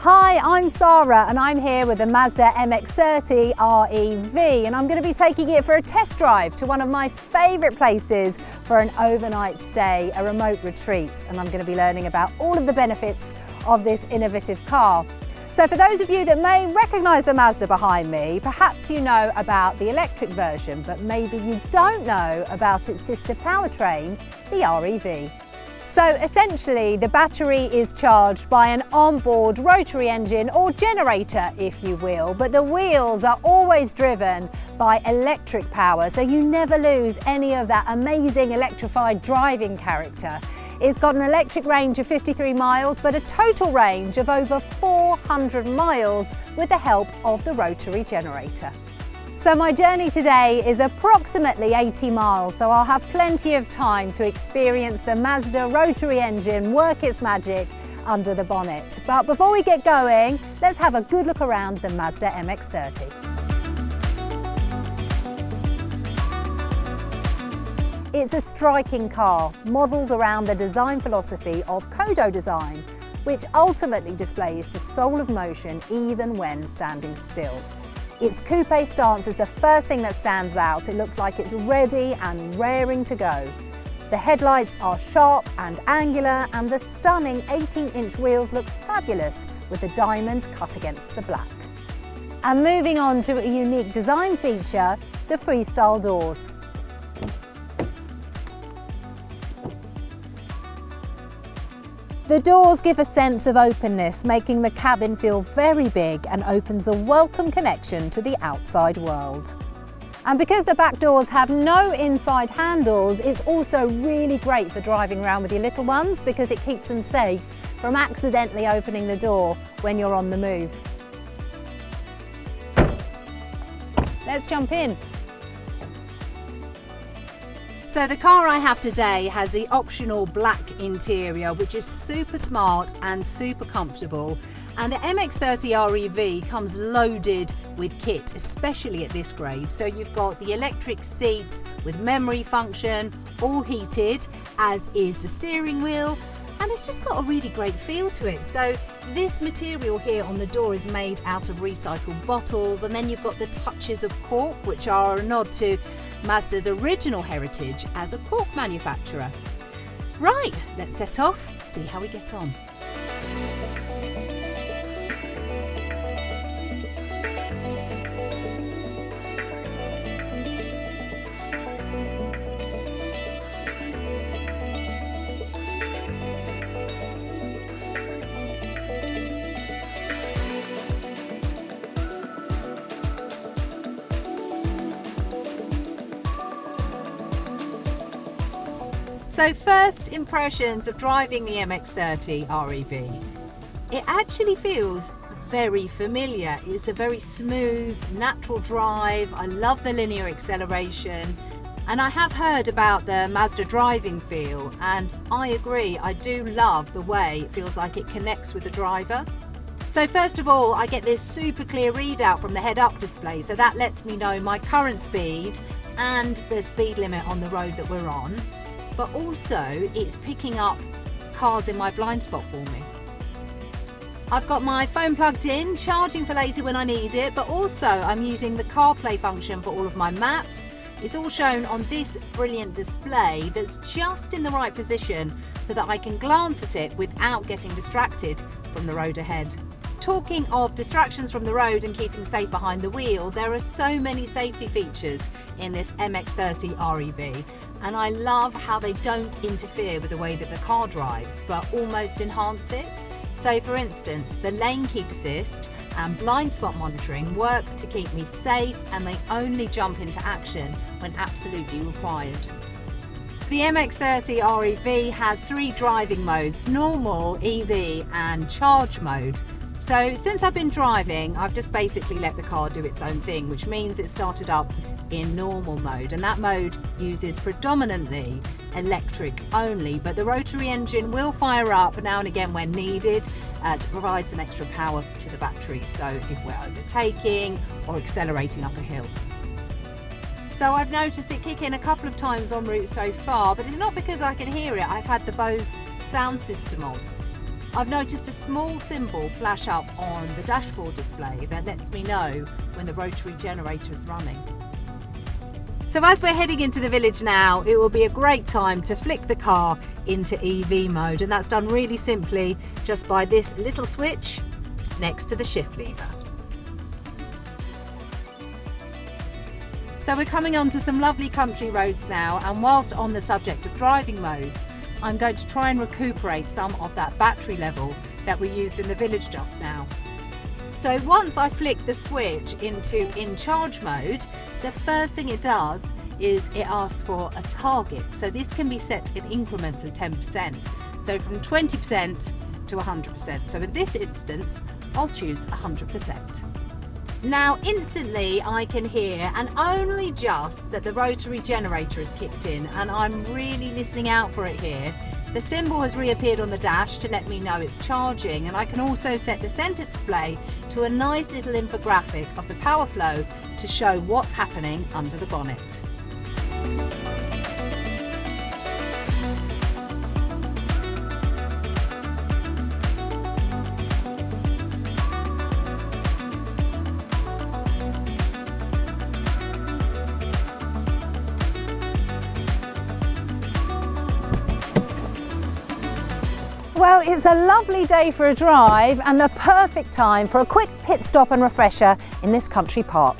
Hi, I'm Sarah and I'm here with the Mazda MX-30 R-EV and I'm going to be taking it for a test drive to one of my favourite places for an overnight stay, a remote retreat, and I'm going to be learning about all of the benefits of this innovative car. So for those of you that may recognise the Mazda behind me, perhaps you know about the electric version, but maybe you don't know about its sister powertrain, the R-EV. So essentially, the battery is charged by an onboard rotary engine or generator, if you will, but the wheels are always driven by electric power, so you never lose any of that amazing electrified driving character. It's got an electric range of 53 miles, but a total range of over 400 miles with the help of the rotary generator. So my journey today is approximately 80 miles, so I'll have plenty of time to experience the Mazda rotary engine work its magic under the bonnet. But before we get going, let's have a good look around the Mazda MX-30. It's a striking car, modelled around the design philosophy of Kodo design, which ultimately displays the soul of motion even when standing still. Its coupe stance is the first thing that stands out. It looks like it's ready and raring to go. The headlights are sharp and angular, and the stunning 18-inch wheels look fabulous with the diamond cut against the black. And moving on to a unique design feature, the freestyle doors. The doors give a sense of openness, making the cabin feel very big and opens a welcome connection to the outside world. And because the back doors have no inside handles, it's also really great for driving around with your little ones because it keeps them safe from accidentally opening the door when you're on the move. Let's jump in. So the car I have today has the optional black interior, which is super smart and super comfortable. And the MX-30 R-EV comes loaded with kit, especially at this grade. So you've got the electric seats with memory function, all heated, as is the steering wheel. And it's just got a really great feel to it. So this material here on the door is made out of recycled bottles, and then you've got the touches of cork, which are a nod to Mazda's original heritage as a cork manufacturer. Right, let's set off, see how we get on. So first impressions of driving the MX-30 R-EV. It actually feels very familiar. It's a very smooth, natural drive. I love the linear acceleration. And I have heard about the Mazda driving feel, and I agree, I do love the way it feels like it connects with the driver. So first of all, I get this super clear readout from the head-up display, so that lets me know my current speed and the speed limit on the road that we're on. But also it's picking up cars in my blind spot for me. I've got my phone plugged in, charging for later when I need it, but also I'm using the CarPlay function for all of my maps. It's all shown on this brilliant display that's just in the right position so that I can glance at it without getting distracted from the road ahead. Talking of distractions from the road and keeping safe behind the wheel, there are so many safety features in this MX-30 R-EV, and I love how they don't interfere with the way that the car drives, but almost enhance it. So for instance, the lane keep assist and blind spot monitoring work to keep me safe, and they only jump into action when absolutely required. The MX-30 R-EV has 3 driving modes: normal, EV and charge mode. So since I've been driving, I've just basically let the car do its own thing, which means it started up in normal mode, and that mode uses predominantly electric only, but the rotary engine will fire up now and again when needed to provide some extra power to the battery, so if we're overtaking or accelerating up a hill. So I've noticed it kick in a couple of times en route so far, but it's not because I can hear it. I've had the Bose sound system on. I've noticed a small symbol flash up on the dashboard display that lets me know when the rotary generator is running. So as we're heading into the village now, it will be a great time to flick the car into EV mode, and that's done really simply just by this little switch next to the shift lever. So we're coming onto some lovely country roads now, and whilst on the subject of driving modes, I'm going to try and recuperate some of that battery level that we used in the village just now. So once I flick the switch into in charge mode, the first thing it does is it asks for a target. So this can be set in increments of 10%. So from 20% to 100%. So in this instance, I'll choose 100%. Now instantly I can hear, and only just, that the rotary generator has kicked in, and I'm really listening out for it here. The symbol has reappeared on the dash to let me know it's charging, and I can also set the center display to a nice little infographic of the power flow to show what's happening under the bonnet. Well, it's a lovely day for a drive and the perfect time for a quick pit stop and refresher in this country park.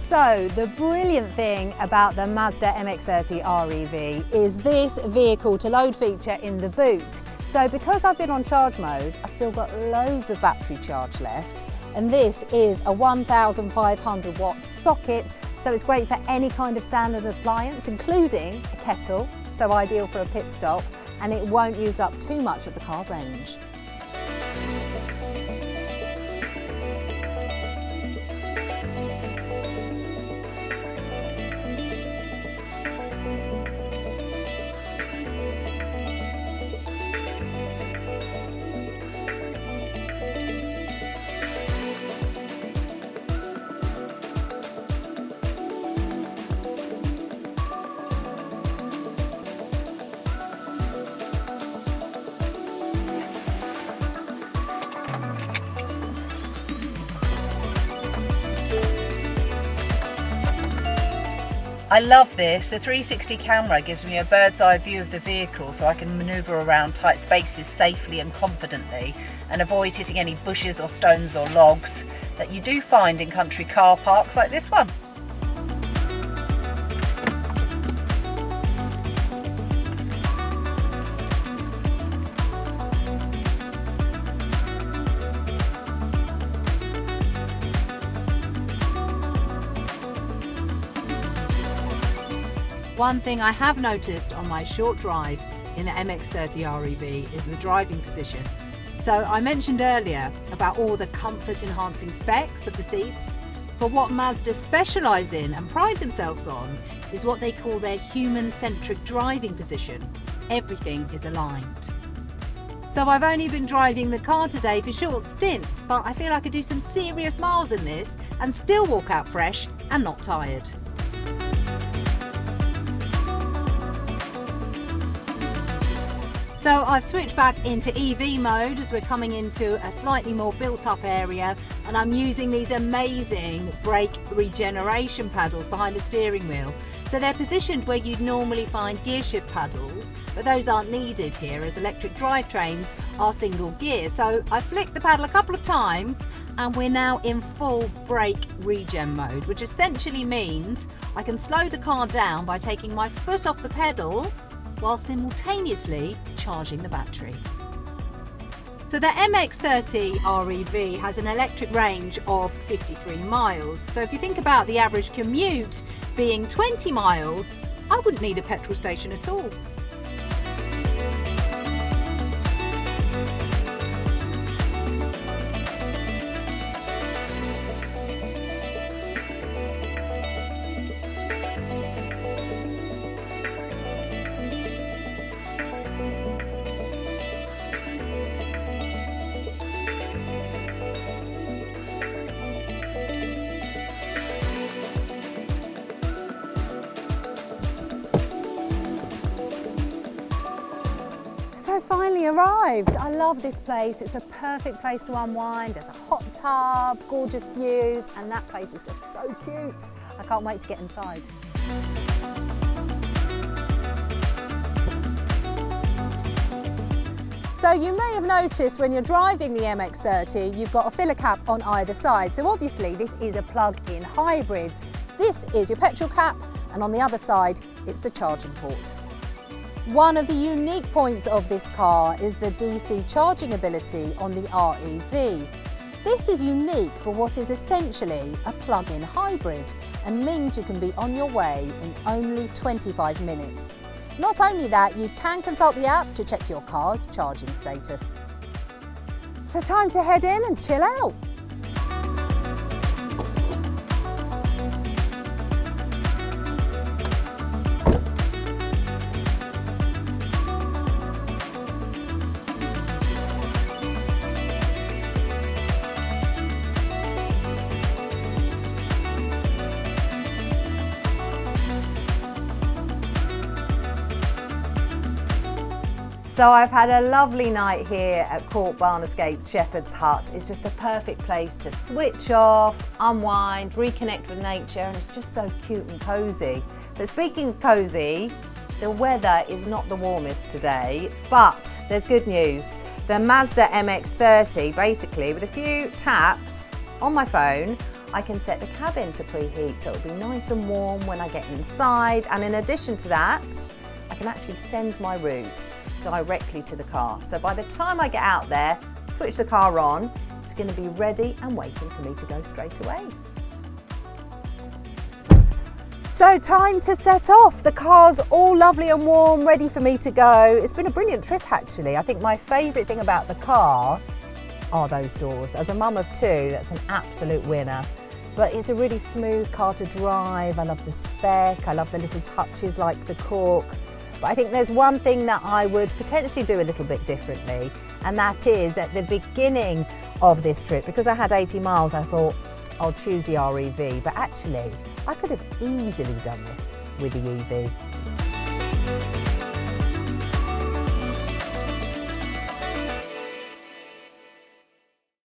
So the brilliant thing about the Mazda MX-30 R-EV is this vehicle to load feature in the boot. So because I've been on charge mode, I've still got loads of battery charge left, and this is a 1500 watt socket, so it's great for any kind of standard appliance, including a kettle, so ideal for a pit stop, and it won't use up too much of the car range. I love this. The 360 camera gives me a bird's eye view of the vehicle, so I can manoeuvre around tight spaces safely and confidently and avoid hitting any bushes or stones or logs that you do find in country car parks like this one. One thing I have noticed on my short drive in the MX-30 R-EV is the driving position. So I mentioned earlier about all the comfort enhancing specs of the seats, but what Mazda specialise in and pride themselves on is what they call their human-centric driving position. Everything is aligned. So I've only been driving the car today for short stints, but I feel I could do some serious miles in this and still walk out fresh and not tired. So I've switched back into EV mode as we're coming into a slightly more built up area, and I'm using these amazing brake regeneration paddles behind the steering wheel. So they're positioned where you'd normally find gear shift paddles, but those aren't needed here as electric drivetrains are single gear. So I flicked the paddle a couple of times and we're now in full brake regen mode, which essentially means I can slow the car down by taking my foot off the pedal while simultaneously charging the battery. So the MX-30 R-EV has an electric range of 53 miles. So if you think about the average commute being 20 miles, I wouldn't need a petrol station at all. So finally arrived. I love this place. It's a perfect place to unwind. There's a hot tub, gorgeous views, and that place is just so cute. I can't wait to get inside. So you may have noticed when you're driving the MX-30, you've got a filler cap on either side. So obviously this is a plug-in hybrid. This is your petrol cap, and on the other side, it's the charging port. One of the unique points of this car is the DC charging ability on the R-EV. This is unique for what is essentially a plug-in hybrid and means you can be on your way in only 25 minutes. Not only that, you can consult the app to check your car's charging status. So time to head in and chill out. So I've had a lovely night here at Cork Barn Escapes Shepherd's Hut. It's just the perfect place to switch off, unwind, reconnect with nature, and it's just so cute and cosy. But speaking of cosy, the weather is not the warmest today, but there's good news. The Mazda MX-30, basically with a few taps on my phone, I can set the cabin to preheat so it'll be nice and warm when I get inside. And in addition to that, I can actually send my route directly to the car. So by the time I get out there, switch the car on, it's going to be ready and waiting for me to go straight away. So time to set off. The car's all lovely and warm, ready for me to go. It's been a brilliant trip actually. I think my favourite thing about the car are those doors. As a mum of two, that's an absolute winner. But it's a really smooth car to drive. I love the spec, I love the little touches like the cork. But I think there's one thing that I would potentially do a little bit differently, and that is at the beginning of this trip, because I had 80 miles, I thought I'll choose the R-EV, but actually I could have easily done this with the EV.